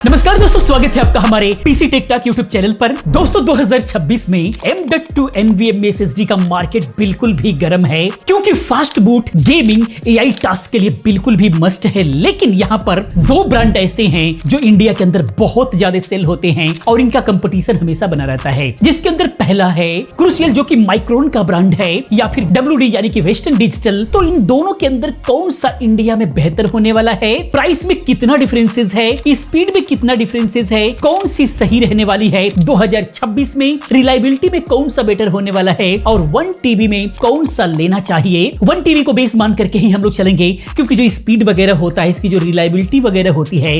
नमस्कार दोस्तों, स्वागत है आपका हमारे PC tech talk YouTube channel पर। दोस्तों 2026 में M.2 NVMe SSD का मार्केट बिल्कुल भी गर्म है, क्योंकि fast boot gaming AI task के लिए बिल्कुल भी मस्ट है। लेकिन यहाँ पर दो ब्रांड ऐसे हैं जो इंडिया के अंदर बहुत ज्यादा सेल होते हैं और इनका कंपटीशन हमेशा बना रहता है, जिसके अंदर पहला है क्रूशियल जो कि माइक्रोन का ब्रांड है, या फिर WD यानी कि वेस्टर्न डिजिटल। तो इन दोनों के अंदर कौन सा इंडिया में बेहतर होने वाला है, प्राइस में कितना डिफरेंसेस है, स्पीड में कितना डिफरेंसेस है, कौन सी सही रहने वाली है, 2026 में रिलायबिलिटी में कौन सा बेटर होने वाला है, और 1 TB में कौन सा लेना चाहिए। 1 TB को बेस मान करके ही हम लोग चलेंगे, क्योंकि जो स्पीड वगैरह होता है, इसकी जो रिलायबिलिटी वगैरह होती है,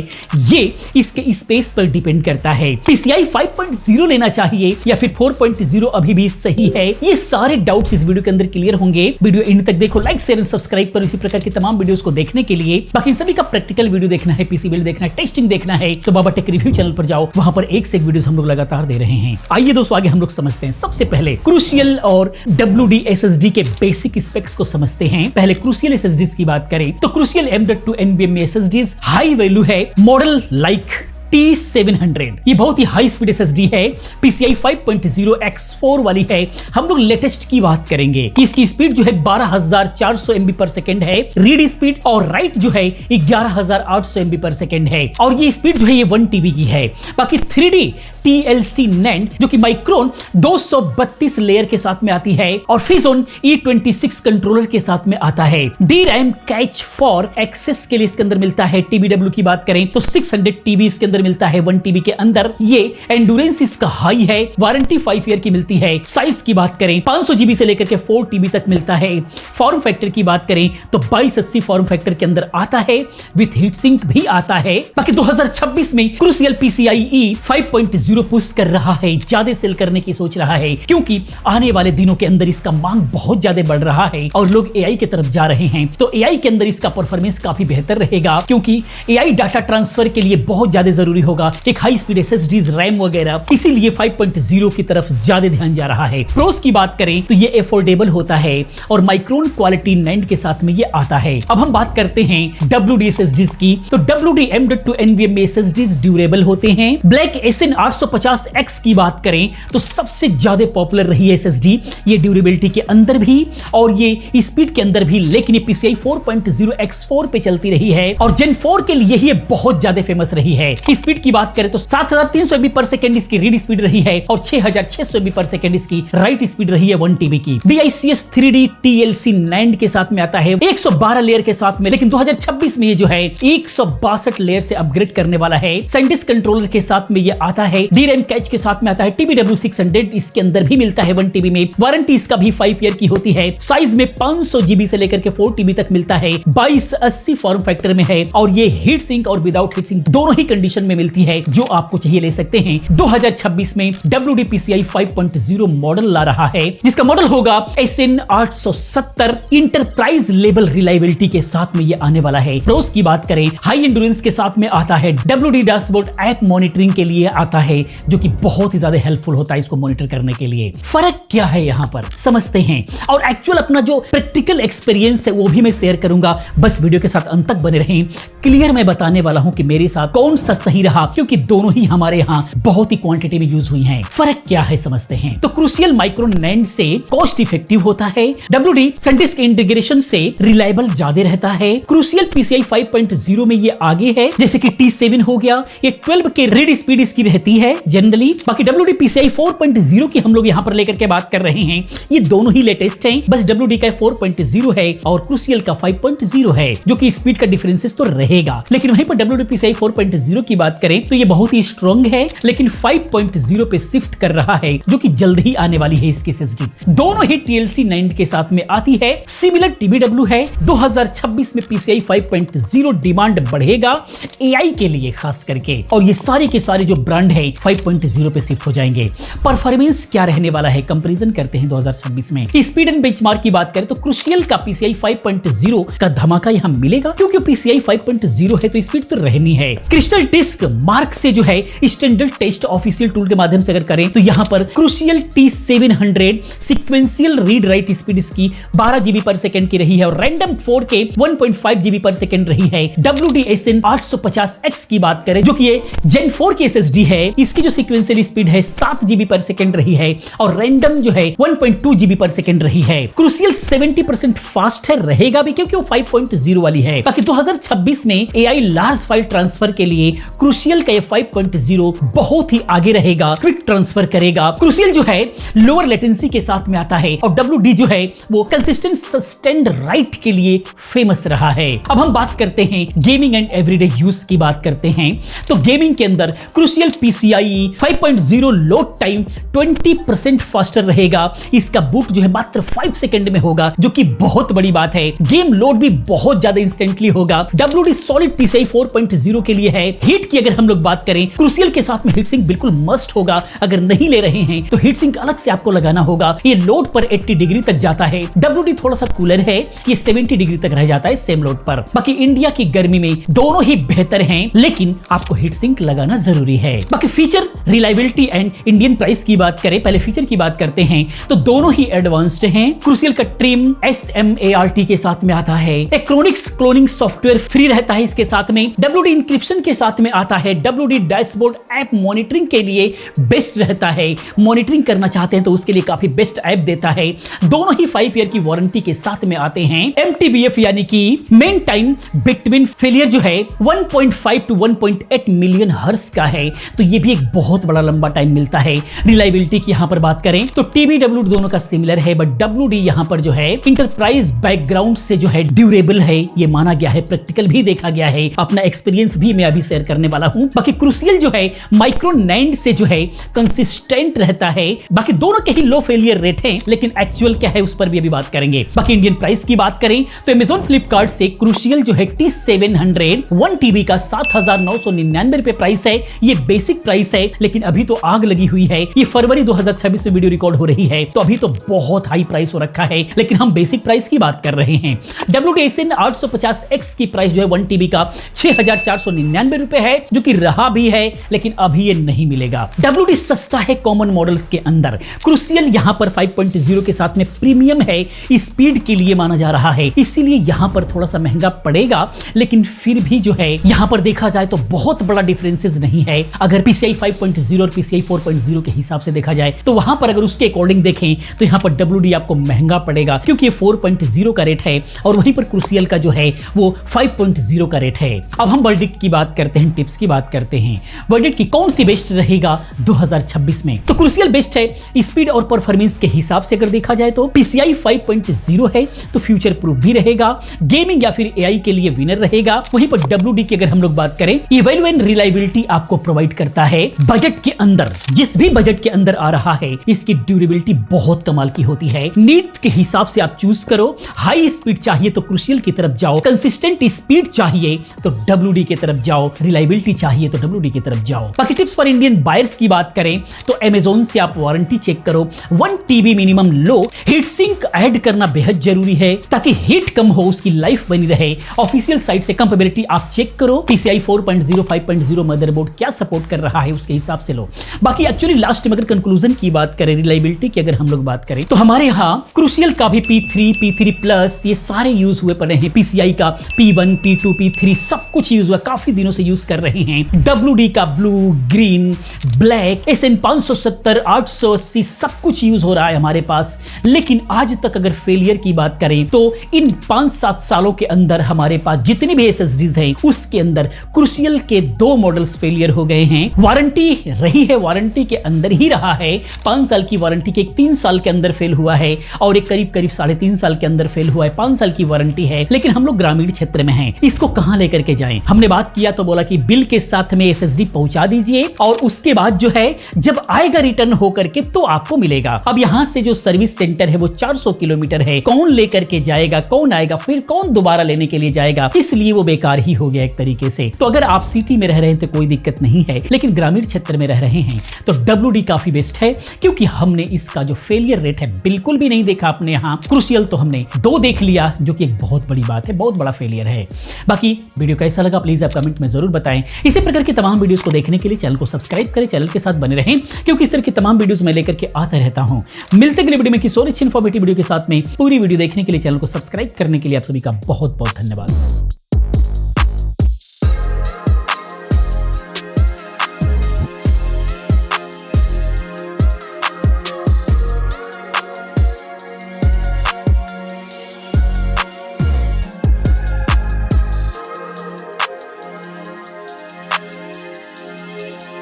ये इसके स्पेस पर डिपेंड करता है। PCI 5.0 लेना चाहिए या फिर 4.0 अभी भी सही है, ये सारे डाउट्स इस वीडियो के अंदर क्लियर होंगे। वीडियो एंड तक देखो, लाइक शेयर एंड सब्सक्राइब करो इसी प्रकार की तमाम वीडियोस को देखने के लिए। बाकी सभी का प्रैक्टिकल वीडियो देखना है, पीसी बिल्ड देखना है, टेस्टिंग देखना है, तो बाबा टेक रिव्यू चैनल पर जाओ, वहां पर एक से एक वीडियोस हम लोग लगातार दे रहे हैं। आइए दोस्तों आगे हम लोग समझते हैं। सबसे पहले क्रूशियल और WD SSD के बेसिक स्पेक्स को समझते हैं। पहले क्रूशियल SSDs की बात करें तो crucial M.2 NVMe SSDs high value है, मॉडल लाइक T700, ये बहुत ही हाई स्पीड SSD है, PCI 5.0 X4 वाली है। हम लोग लेटेस्ट की बात करेंगे, इसकी स्पीड जो है 12400 MB पर सेकेंड है रीड स्पीड, और राइट जो है 11800 MB पर सेकेंड है, और ये स्पीड जो है ये 1 TB की है। बाकी 3D TLC NAND जो कि माइक्रोन 232 लेयर के साथ में आती है, और फिजोन E26 कंट्रोलर के साथ में आता है। DRAM कैच फॉर एक्सेस के लिए इसके अंदर मिलता है। TBW की बात करें तो 600 TB इसके अंदर मिलता है 1 TB के अंदर। ये एंडुरेंस इसका हाई है, वारंटी 5 ईयर की मिलती है। साइज की बात करें 500 GB से लेकर के 4 TB तक मिलता है। फॉर्म फैक्टर की बात करें तो 2280 फॉर्म फैक्टर के अंदर आता है, विथ हीट सिंक भी आता है। बाकी 2026 में क्रूशियल PCIe 5.0 पुश कर रहा है, ज्यादा सेल करने की सोच रहा है, क्योंकि आने वाले दिनों के अंदर इसका मांग बहुत ज्यादा बढ़ रहा है और लोग AI की तरफ जा रहे हैं। तो AI के अंदर इसका परफॉर्मेंस काफी बेहतर रहेगा, क्योंकि AI डाटा ट्रांसफर के लिए बहुत ज्यादा जरूरी होगा एक हाई स्पीड SSDs रैम वगैरह, इसीलिए 5.0 की तरफ ज्यादा ध्यान जा रहा है। प्रोस की बात करें तो ये अफोर्डेबल होता है और माइक्रोन क्वालिटी NAND के साथ में ये आता है। अब हम बात करते हैं WD SSDs की, तो WD M.2 NVMe SSDs durable होते हैं। ब्लैक SN 850X की बात करें तो सबसे ज्यादा पॉपुलर रही है SSD, ये ड्यूरेबिलिटी के अंदर भी और ये स्पीड के अंदर भी, लेकिन ये PCI 4.0 X4 पे चलती रही है, और Gen 4 के लिए ये बहुत ज्यादा फेमस रही है। स्पीड की बात करें तो 7300 MB पर सेकेंड इसकी रीड स्पीड रही है, और 6600 MB पर सेकेंड इसकी राइट स्पीड रही है 1 TB की। BICS 3D TLC NAND के साथ में आता है 112 लेयर के साथ में, लेकिन 2026 में ये जो है 162 लेयर से अपग्रेड करने वाला है। SanDisk कंट्रोलर के साथ में ये आता है, DRAM कैच के साथ में आता है, TBW 600 इसके अंदर भी मिलता है 1 TB में। वारंटी इसका भी 5 ईयर की होती है। साइज में 500 GB से लेकर के 4 TB तक मिलता है, 2280 फॉर्म फैक्टर में है, और ये हीट सिंक और विदाउट हीट सिंक दोनों ही कंडीशन में मिलती है, जो आपको चाहिए ले सकते हैं। 2026 में WD PCI 5.0 मॉडल ला रहा है, जिसका मॉडल होगा SN 870। इंटरप्राइज लेवल रिलायबिलिटी के साथ में ये आने वाला है। प्रोस की बात करें हाई एंड्योरेंस के साथ में आता है, WD डैशबोर्ड ऐप मॉनिटरिंग के लिए आता है, जो कि बहुत ही ज्यादा हेल्पफुल होता है इसको मॉनिटर करने के लिए। फर्क क्या है यहाँ पर समझते हैं, और एक्चुअल अपना जो प्रैक्टिकल एक्सपीरियंस है वो भी मैं शेयर करूंगा। बस वीडियो के साथ अंत तक बने रहें। क्लियर मैं बताने वाला हूं कि मेरे साथ कौन सा सही रहा, क्योंकि दोनों ही हमारे यहाँ बहुत ही क्वांटिटी में यूज हुई हैं। फर्क क्या है समझते हैं। तो क्रूशियल माइक्रोन NAND से कॉस्ट इफेक्टिव होता है, WD SanDisk इंटीग्रेशन से रिलायबल ज्यादा रहता है। क्रूशियल PCI 5.0 में ये आगे है, जैसे कि T7 हो गया, ये 12 के रीड स्पीड इसकी रहती है जनरली। बाकी WD PCI 4.0 की हम लोग यहाँ पर लेकर के बात कर रहे हैं, ये दोनों ही लेटेस्ट हैं, बस WD का 4.0 है और क्रूशियल का 5.0 है, जो कि स्पीड का डिफरेंसेस तो रहेगा। लेकिन वहीं पर WD PCI 4.0 की बात करें तो ये बहुत ही स्ट्रॉन्ग है, लेकिन 5.0 पे शिफ्ट कर रहा है, जो कि जल्द ही आने वाली है इसकी SSD। दोनों ही TLC NAND के साथ में आती है, सिमिलर TBW है। 2026 में PCI 5.0 डिमांड बढ़ेगा AI के लिए खास करके, और ये सारे के सारे जो ब्रांड है 5.0 पे शिफ्ट हो जाएंगे। परफॉर्मेंस क्या रहने वाला है, कंपैरिजन करते हैं 2026 में। स्पीड एंड बेंचमार्क की बात करें तो क्रूशियल का PCI 5.0 का धमाका यहां मिलेगा, क्योंकि PCI 5.0 है तो स्पीड तो रहनी है। क्रिस्टल डिस्क मार्क से जो है स्टैंडर्ड टेस्ट ऑफिशियल टूल के माध्यम से अगर करें तो यहां पर crucial T700 sequential read write speed इसकी 12 GB पर सेकंड की रही है और रैंडम 4K 1.5 GB पर सेकंड रही है। WDSN 850X की बात करें जो कि ये Gen 4 की SSD है, इसकी जो सीक्वेंशियल स्पीड है 7 GB पर सेकंड रही है और रैंडम जो है 1.2 GB पर सेकंड रही है। क्रूशियल 70% फास्ट है, रहेगा भी क्योंकि वो 5.0 वाली है। बाकी 2026 में AI लार्ज फाइल ट्रांसफर के लिए क्रूशियल का ये 5.0 बहुत ही आगे रहेगा, क्विक ट्रांसफर करेगा। क्रूशियल जो है लोअर लेटेंसी के साथ में आता है और WD जो है वो कंसिस्टेंट सस्टेन्ड राइट के लिए फेमस रहा है। अब हम बात करते हैं गेमिंग एंड एवरीडे यूज की बात करते हैं तो गेमिंग के अंदर crucial PCIe 5.0 load time 20% faster रहेगा। इसका बूट जो है मात्र 5 सेकंड में होगा, जो कि बहुत बड़ी बात है। गेम लोड भी बहुत ज्यादा इंस्टेंटली होगा। WD सॉलिड PCI 4.0 के लिए है। हीट की अगर हम लोग बात करें, क्रूशियल के साथ में हीट सिंक बिल्कुल मस्ट होगा। अगर नहीं ले रहे हैं तो हीट सिंक अलग से आपको लगाना होगा। ये लोड पर 80 डिग्री तक जाता है। WD थोड़ा सा कूलर है, ये 70 डिग्री तक रह जाता है सेम लोड पर। बाकी इंडिया की गर्मी में दोनों ही बेहतर हैं, लेकिन आपको हीट सिंक लगाना जरूरी है। बाकी feature, reliability and Indian price की बात करें, पहले फीचर की बात करते हैं तो दोनों ही एडवांस्ड हैं। क्रूशियल का ट्रिम SMART के साथ में आता है। एक्रोनिक्स क्लोनिंग सॉफ्टवेयर फ्री रहता है इसके साथ में। WD इंक्रिप्शन के साथ में आता है। WD डैशबोर्ड ऐप मॉनिटरिंग के लिए बेस्ट रहता है। मॉनिटरिंग करना चाहते हैं तो उसके लिए काफी बेस्ट ऐप देता है। दोनों ही 5 ईयर की वारंटी के साथ में आते हैं। MTBF यानी कि मेन टाइम बिटवीन फेलियर जो है 1.5 to 1.8 मिलियन हर्ट्ज का है, तो ये भी एक बहुत बड़ा लंबा टाइम मिलता है। रिलायबिलिटी की यहां पर बात करें तो TBW दोनों का सिमिलर है, बट WD यहां पर जो है इंटरप्राइज बैकग्राउंड से जो है ड्यूरेबल है, ये माना गया है, प्रैक्टिकल भी देखा गया है। अपना एक्सपीरियंस भी मैं अभी शेयर करने वाला हूं। बाकी क्रूशियल जो है माइक्रो नैंड से जो है कंसिस्टेंट रहता है। बाकी दोनों के ही लो फेलियर रेट हैं, लेकिन एक्चुअल क्या है उस पर भी अभी बात करेंगे। बाकी इंडियन प्राइस की बात करें तो अमेज़न फ्लिपकार्ट से क्रूशियल जो है T700 1 TB का 7,999 रुपए प्राइस है। ये बेसिक प्राइस है, लेकिन अभी तो आग लगी हुई है। ये फरवरी 2026 में वीडियो रिकॉर्ड हो रही है, तो अभी तो बहुत हाई प्राइस हो रखा है, लेकिन हम बेसिक प्राइस की बात कर रहे हैं। WDSN 850X की प्राइस जो है 1 TB का 6,499 रुपए है, जो कि रहा भी है, लेकिन अभी ये नहीं मिलेगा। WD सस्ता है कॉमन मॉडल्स के अंदर। क्रूशियल यहां पर 5.0 के साथ में प्रीमियम है, स्पीड के लिए माना जा रहा है, इसीलिए यहां पर थोड़ा सा महंगा पड़ेगा, लेकिन फिर भी जो है यहां पर देखा जाए तो बहुत बड़ा डिफरेंसेस नहीं है। अगर PCI 5.0 और PCI 4.0 के हिसाब से देखा जाए तो वहां पर अगर उसके अकॉर्डिंग देखें तो यहां पर WD आपको महंगा पड़ेगा, क्योंकि ये 4.0 का रेट है और वहीं पर क्रूशियल का जो है वो 5.0 का रेट है। अब हम वर्डिक्ट की बात करते हैं, टिप्स की बात करते हैं। वर्डिक्ट की कौन सी बेस्ट रहेगा 2026 में, तो क्रूशियल बेस्ट है। स्पीड और परफॉर्मेंस के हिसाब से अगर देखा जाए तो PCI 5.0 है तो फ्यूचर प्रूफ भी रहेगा, गेमिंग या फिर AI के लिए विनर रहेगा। वहीं पर WD की अगर हम लोग बात करें, ये वैल्यू एंड रिलायबिलिटी आपको प्रोवाइड करता है बजट के अंदर। जिस भी बजट के अंदर आ रहा है, इसकी ड्यूरेबिलिटी बहुत कमाल की होती है। नीड के हिसाब से आप चूज करो। हाई स्पीड चाहिए तो क्रूशियल की तरफ जाओ, कंसिस्टेंट स्पीड चाहिए तो WD की तरफ जाओ, रिलायबिलिटी चाहिए तो WD की तरफ जाओ। बाकी टिप्स फॉर इंडियन बायर्स की बात करें तो अमेज़न से आप वारंटी चेक करो। 1 TB मिनिमम लो। हीट सिंक ऐड करना बेहद जरूरी है ताकि हीट कम हो, उसकी लाइफ बनी रहे। ऑफिशियल साइट से कंपेबिलिटी आप चेक करो। PCI 4.0 5.0 मदरबोर्ड क्या सपोर्ट कर रहा है उसके हिसाब से लो। बाकी एक्चुअली लास्ट में अगर कंक्लूजन की बात करें, रिलायबिलिटी की अगर हम लोग बात करें तो हमारे यहाँ क्रूशियल का भी P3 P3 प्लस ये सारे यूज हुए पड़े हैं। PCI का P1 P2 P3 सब कुछ यूज हुआ, काफी दिनों से यूज कर रहे हैं। WD का ब्लू, ग्रीन, ब्लैक, SN 570 880 सब कुछ यूज हो रहा है हमारे पास। लेकिन आज तक अगर फेलियर की बात करें तो इन 5-7 सालों के अंदर हमारे पास जितनी भी SSDs हैं उसके अंदर क्रूशियल के 2 मॉडल्स फेलियर हो गए हैं। वारंटी रही है, वारंटी के अंदर ही रहा है। 5 साल की वारंटी के 3 साल के अंदर फेल हुआ है और एक करीब 3.5 साल के अंदर फेल हुआ है। 5 साल की वारंटी है, लेकिन हम लोग ग्रामीण क्षेत्र में हैं, इसको कहां लेकर के जाएं? हमने बात किया तो बोला कि बिल के साथ में SSD पहुंचा दीजिए और उसके बाद जो है जब आएगा रिटर्न होकर के तो आपको मिलेगा। अब यहां से जो सर्विस सेंटर है वो 400 किलोमीटर है, कौन लेकर के जाएगा, कौन आएगा, फिर कौन दोबारा लेने के लिए जाएगा, इसलिए वो बेकार ही हो गया एक तरीके से। तो अगर आप सिटी में रह रहे हैं तो कोई दिक्कत नहीं है, लेकिन ग्रामीण क्षेत्र में रह रहे हैं तो WD काफी बेस्ट है, क्योंकि हमने इसका जो फेलियर रेट है बिल्कुल भी नहीं देखा अपने यहाँ। क्रूशियल तो हमने 2 देख लिया, जो कि एक बहुत बड़ी बात है, बहुत बड़ा फेलियर है। बाकी वीडियो कैसा लगा प्लीज आप कमेंट में जरूर बताएं। इसी प्रकार की तमाम वीडियोस को देखने के लिए चैनल को सब्सक्राइब करें, चैनल के साथ बने रहें, क्योंकि इस तरह की तमाम वीडियोस मैं लेकर के आता रहता हूं। मिलते अगले वीडियो में किसी और अच्छी इन्फॉर्मेटिव वीडियो के साथ में। पूरी वीडियो देखने के लिए, चैनल को सब्सक्राइब करने के लिए आप सभी का बहुत बहुत धन्यवाद।